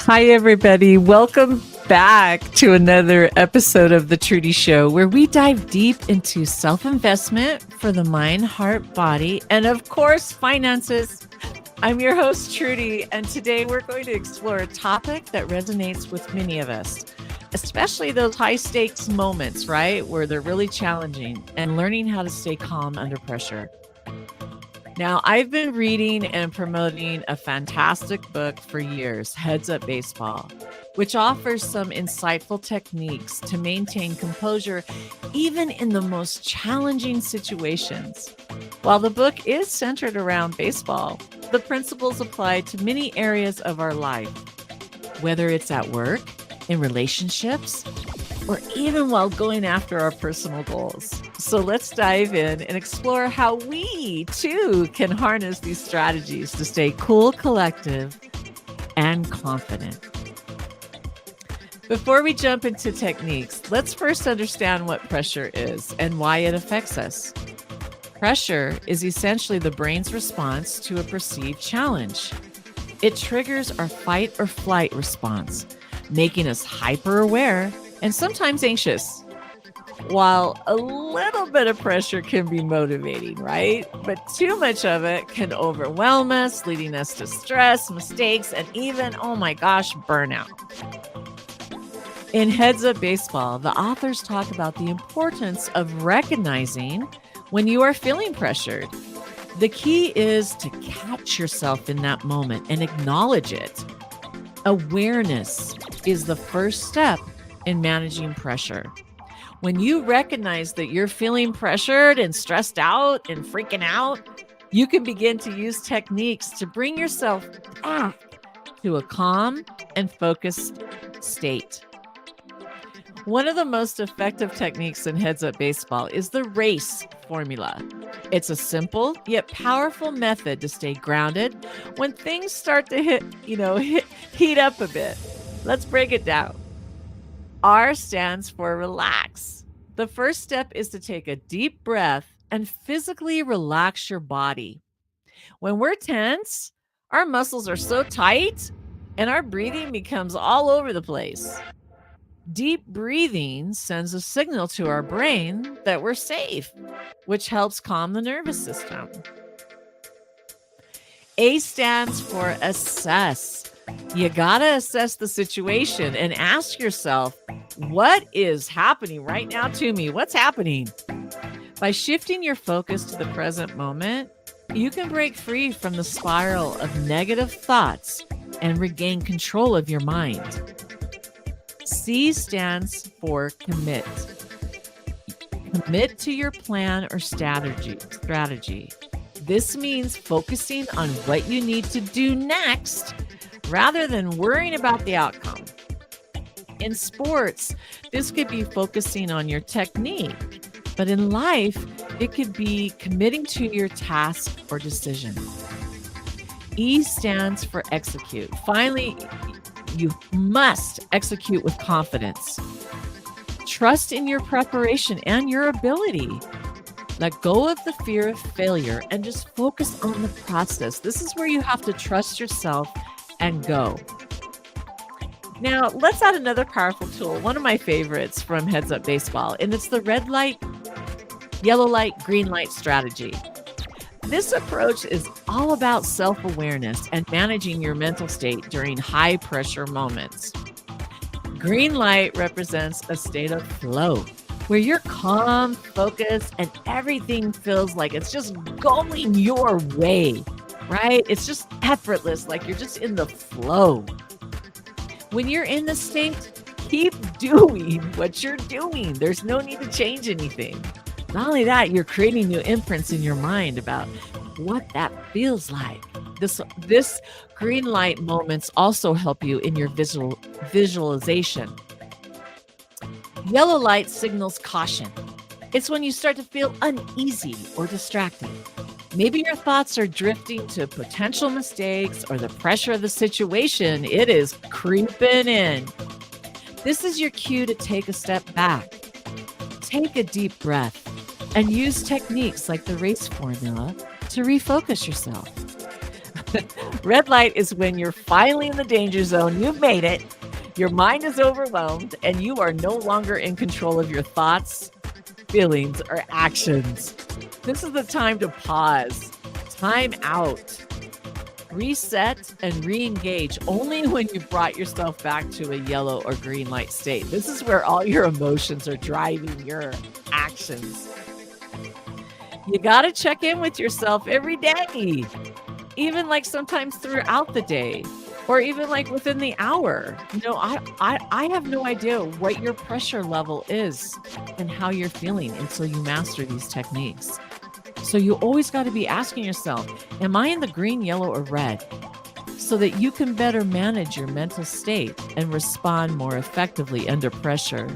Hi, everybody. Welcome back to another episode of The Trudy Show, where we dive deep into self-investment for the mind, heart, body, and of course, finances. I'm your host, Trudy, and today we're going to explore a topic that resonates with many of us, especially those high-stakes moments, right, where they're really challenging and learning how to stay calm under pressure. Now, I've been reading and promoting a fantastic book for years, Heads Up Baseball, which offers some insightful techniques to maintain composure even in the most challenging situations. While the book is centered around baseball, the principles apply to many areas of our life, whether it's at work, in relationships, or even while going after our personal goals. So let's dive in and explore how we too can harness these strategies to stay cool, collective, and confident. Before we jump into techniques, let's first understand what pressure is and why it affects us. Pressure is essentially the brain's response to a perceived challenge. It triggers our fight or flight response, making us hyper aware and sometimes anxious. While a little bit of pressure can be motivating, right? But too much of it can overwhelm us, leading us to stress, mistakes, and even, oh my gosh, burnout. In Heads Up Baseball, the authors talk about the importance of recognizing when you are feeling pressured. The key is to catch yourself in that moment and acknowledge it. Awareness is the first step in managing pressure. When you recognize that you're feeling pressured and stressed out and freaking out, you can begin to use techniques to bring yourself back to a calm and focused state. One of the most effective techniques in Heads Up Baseball is the RACE formula. It's a simple yet powerful method to stay grounded when things start to heat up a bit. Let's break it down. R stands for relax. The first step is to take a deep breath and physically relax your body. When we're tense, our muscles are so tight and our breathing becomes all over the place. Deep breathing sends a signal to our brain that we're safe, which helps calm the nervous system. A stands for assess. You gotta assess the situation and ask yourself, what is happening right now to me? What's happening? By shifting your focus to the present moment, you can break free from the spiral of negative thoughts and regain control of your mind. C stands for commit. Commit to your plan or strategy. This means focusing on what you need to do next rather than worrying about the outcome. In sports, this could be focusing on your technique, but in life, it could be committing to your task or decision. E stands for execute. Finally, you must execute with confidence. Trust in your preparation and your ability. Let go of the fear of failure and just focus on the process. This is where you have to trust yourself and go. Now, let's add another powerful tool, one of my favorites from Heads Up Baseball, and it's the red light, yellow light, green light strategy. This approach is all about self-awareness and managing your mental state during high-pressure moments. Green light represents a state of flow, where you're calm, focused, and everything feels like it's just going your way, right? It's just effortless, like you're just in the flow. When you're in this state, keep doing what you're doing. There's no need to change anything. Not only that, you're creating new imprints in your mind about what that feels like. This green light moments also help you in your visualization. Yellow light signals caution. It's when you start to feel uneasy or distracted. Maybe your thoughts are drifting to potential mistakes or the pressure of the situation. It is creeping in. This is your cue to take a step back. Take a deep breath and use techniques like the RACE formula to refocus yourself. Red light is when you're finally in the danger zone. You've made it. Your mind is overwhelmed and you are no longer in control of your thoughts, feelings, or actions. This is the time to pause, time out, reset, and re-engage only when you brought yourself back to a yellow or green light state. This is where all your emotions are driving your actions. You got to check in with yourself every day, even like sometimes throughout the day, or even like within the hour. I have no idea what your pressure level is and how you're feeling until you master these techniques. So you always got to be asking yourself, am I in the green, yellow, or red? So that you can better manage your mental state and respond more effectively under pressure.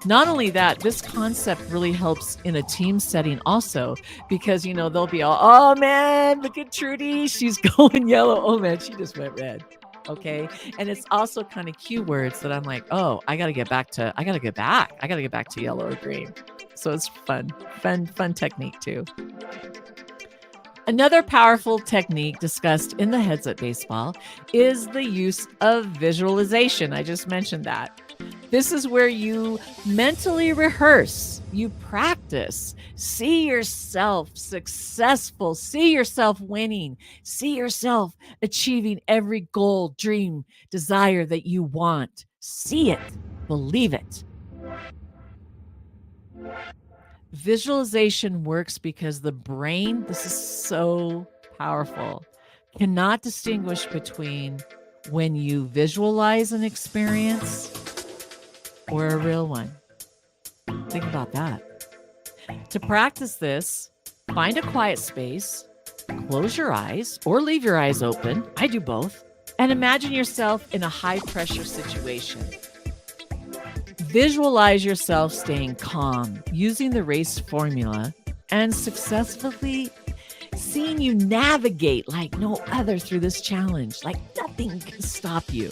Not only that, this concept really helps in a team setting also, because, they'll be all, oh man, look at Trudy. She's going yellow. Oh man, she just went red. Okay. And it's also kind of cue words that I'm like, oh, I got to get back to yellow or green. So it's fun technique too. Another powerful technique discussed in the Heads Up Baseball is the use of visualization. I just mentioned that. This is where you mentally rehearse, you practice, see yourself successful, see yourself winning, see yourself achieving every goal, dream, desire that you want. See it, believe it. Visualization works because the brain, this is so powerful, cannot distinguish between when you visualize an experience or a real one. Think about that. To practice this, find a quiet space, close your eyes or leave your eyes open. I do both. And imagine yourself in a high pressure situation. Visualize yourself staying calm, using the race formula, and successfully seeing you navigate like no other through this challenge. Like nothing can stop you.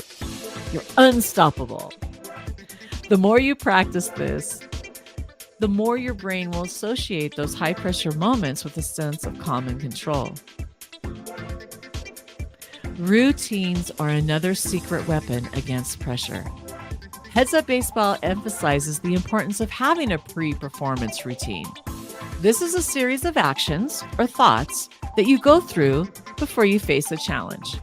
You're unstoppable. The more you practice this, the more your brain will associate those high pressure moments with a sense of calm and control. Routines are another secret weapon against pressure. Heads Up Baseball emphasizes the importance of having a pre-performance routine. This is a series of actions or thoughts that you go through before you face a challenge.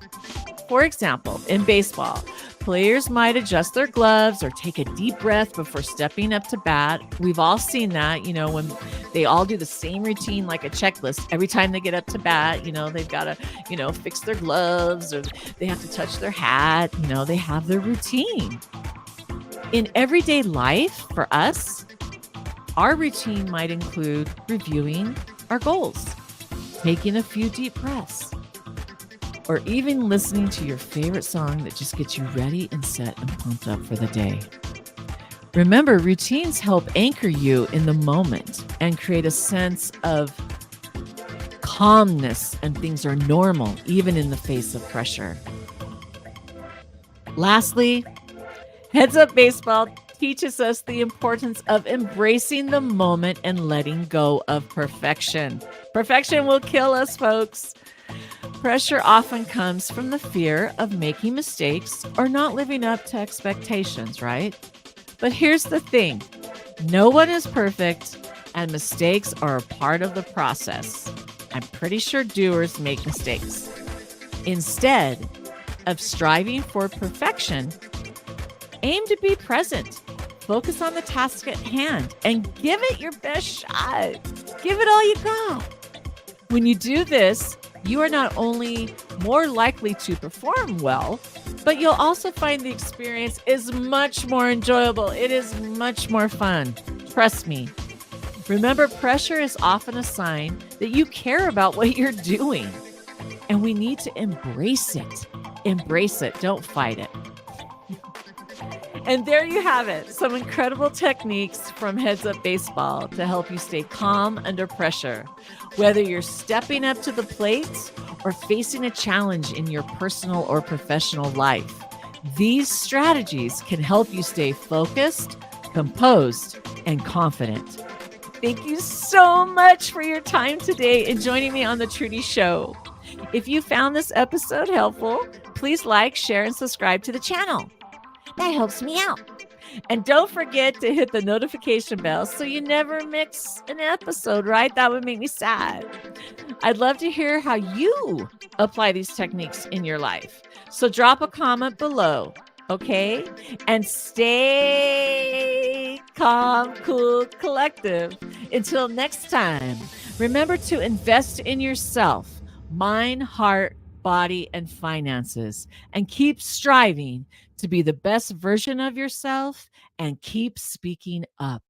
For example, in baseball, players might adjust their gloves or take a deep breath before stepping up to bat. We've all seen that, when they all do the same routine like a checklist. Every time they get up to bat, they've got to, fix their gloves or they have to touch their hat. They have their routine. In everyday life, for us, our routine might include reviewing our goals, taking a few deep breaths, or even listening to your favorite song that just gets you ready and set and pumped up for the day. Remember, routines help anchor you in the moment and create a sense of calmness, and things are normal even in the face of pressure. Lastly, Heads Up Baseball teaches us the importance of embracing the moment and letting go of perfection. Perfection will kill us, folks. Pressure often comes from the fear of making mistakes or not living up to expectations, right? But here's the thing. No one is perfect, and mistakes are a part of the process. I'm pretty sure doers make mistakes. Instead of striving for perfection, aim to be present, focus on the task at hand, and give it your best shot. Give it all you got. When you do this, you are not only more likely to perform well, but you'll also find the experience is much more enjoyable. It is much more fun. Trust me. Remember, pressure is often a sign that you care about what you're doing, and we need to embrace it. Embrace it. Don't fight it. And there you have it, some incredible techniques from Heads Up Baseball to help you stay calm under pressure. Whether you're stepping up to the plate or facing a challenge in your personal or professional life, these strategies can help you stay focused, composed, and confident. Thank you so much for your time today and joining me on the Trudy Show. If you found this episode helpful, please like, share, and subscribe to the channel. That helps me out. And don't forget to hit the notification bell so you never miss an episode, right? That would make me sad. I'd love to hear how you apply these techniques in your life. So drop a comment below, okay? And stay calm, cool, collective. Until next time, remember to invest in yourself, mind, heart, body, and finances, and keep striving to be the best version of yourself and keep speaking up.